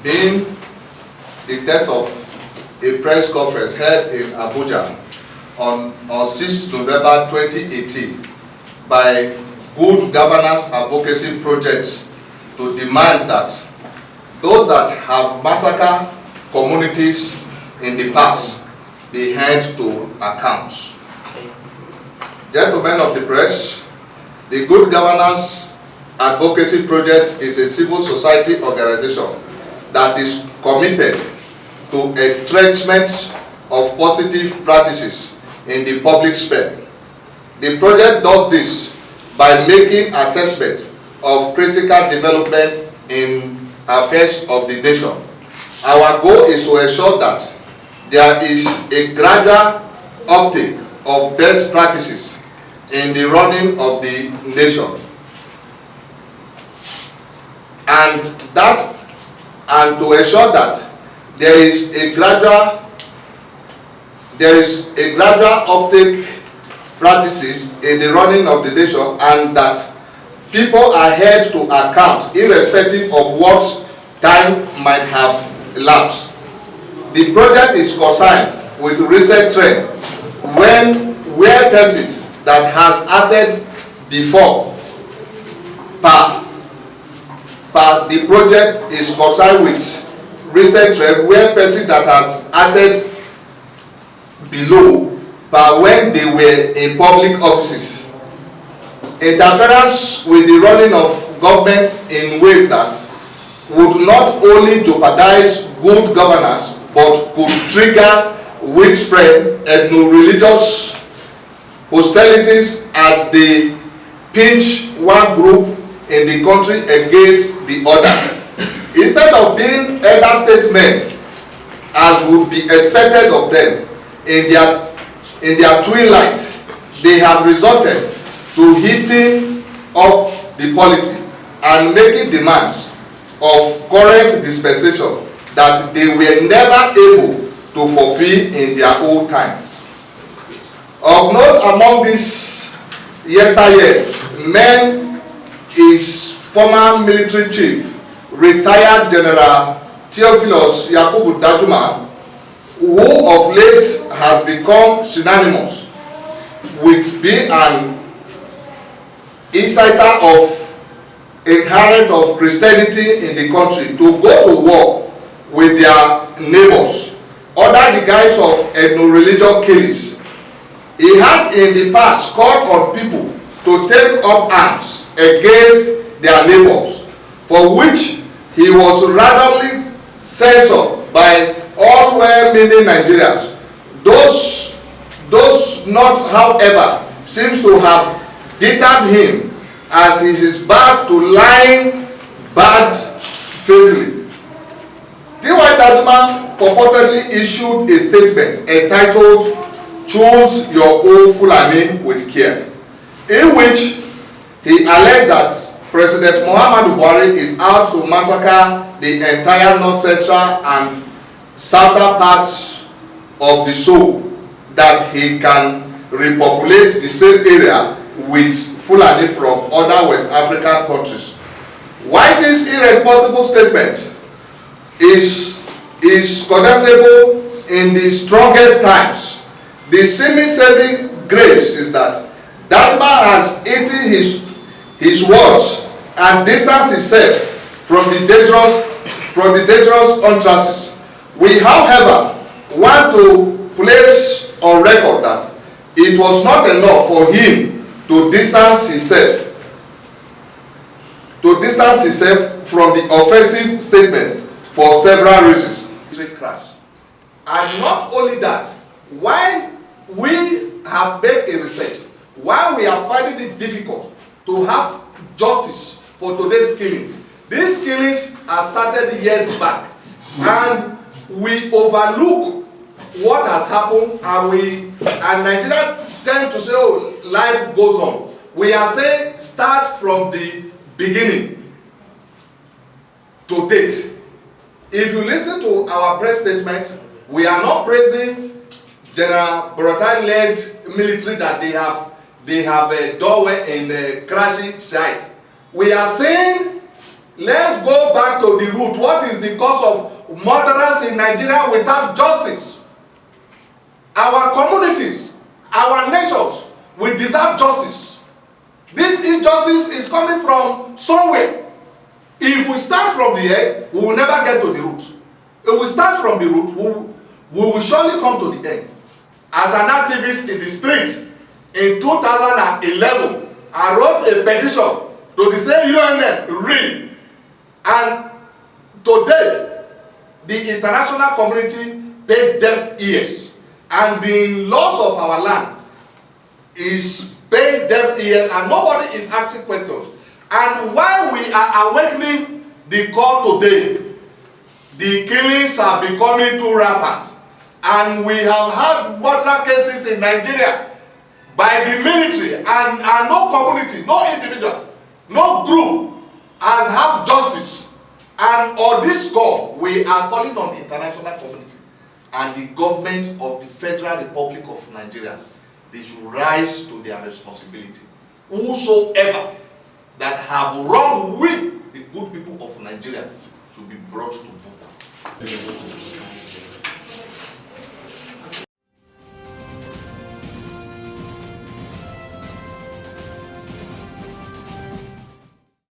Being the text of a press conference held in Abuja on 6 November 2018 by Good Governance Advocacy Project to demand that those that have massacred communities in the past be held to account. Gentlemen of the press, the Good Governance Advocacy Project is a civil society organization that is committed to entrenchment of positive practices in the public sphere. The project does this by making assessment of critical development in affairs of the nation. Our goal is to ensure that there is a gradual uptake of best practices in the running of the nation, and to ensure that there is a gradual uptake practices in the running of the nation, and that people are held to account irrespective of what time might have elapsed. The project is concerned with recent trend where persons that has acted before the project is concerned with recent trend where persons that has acted below but when they were in public offices. Interference with the running of government in ways that would not only jeopardize good governance but could trigger widespread ethno-religious hostilities as they pinch one group in the country against the other. Instead of being elder statesmen, as would be expected of them in their twilight, they have resorted to heating up the polity and making demands of current dispensation that they were never able to fulfill in their old times. Of note among these yesteryears men is former military chief, retired General Theophilus Dajuma, who of late has become synonymous with being an inciter of inherent of Christianity in the country to go to war with their neighbors under the guise of ethno-religious killings. He had in the past called on people to take up arms against their neighbors, for which he was randomly censored by all well-meaning Nigerians. Those not, however, seems to have deterred him as he is back to lying bad-facedly. T.Y. Dajuma purportedly issued a statement entitled "Choose Your Own Fulani with Care," in which he alleged that President Muhammadu Buhari is out to massacre the entire north central and southern parts of the soul, that he can repopulate the same area with Fulani from other West African countries. Why this irresponsible statement is condemnable in the strongest times, the seeming saving grace is that Dajuma has eaten his words and distanced himself from the dangerous utterances. We, however, want to place on record that it was not enough for him to distance himself from the offensive statement for several reasons. And not only that, why we have made a research, why we are finding it difficult to have justice for today's killing. These killings are started years back, and we overlook what has happened, and Nigeria tend to say, oh, life goes on. We are saying start from the beginning to date. If you listen to our press statement, we are not praising General Buratai-led military that they have a doorway in the crashing site. We are saying, let's go back to the root. What is the cause of murderers in Nigeria without justice? Our communities, our nations, we deserve justice. This injustice is coming from somewhere. If we start from the end, we will never get to the root. If we start from the root, we will surely come to the end. As an activist in the street, in 2011, I wrote a petition to the same UNN, real. And today, the international community paid deaf ears. And the loss of our land is paying deaf ears, and nobody is asking questions. And while we are awakening the call today, the killings are becoming too rampant. And we have had murder cases in Nigeria by the military, and no community, no individual, no group has had justice. And on this score, we are calling on the international community and the government of the Federal Republic of Nigeria. They should rise to their responsibility. Whosoever that have wronged with the good people of Nigeria should be brought to book.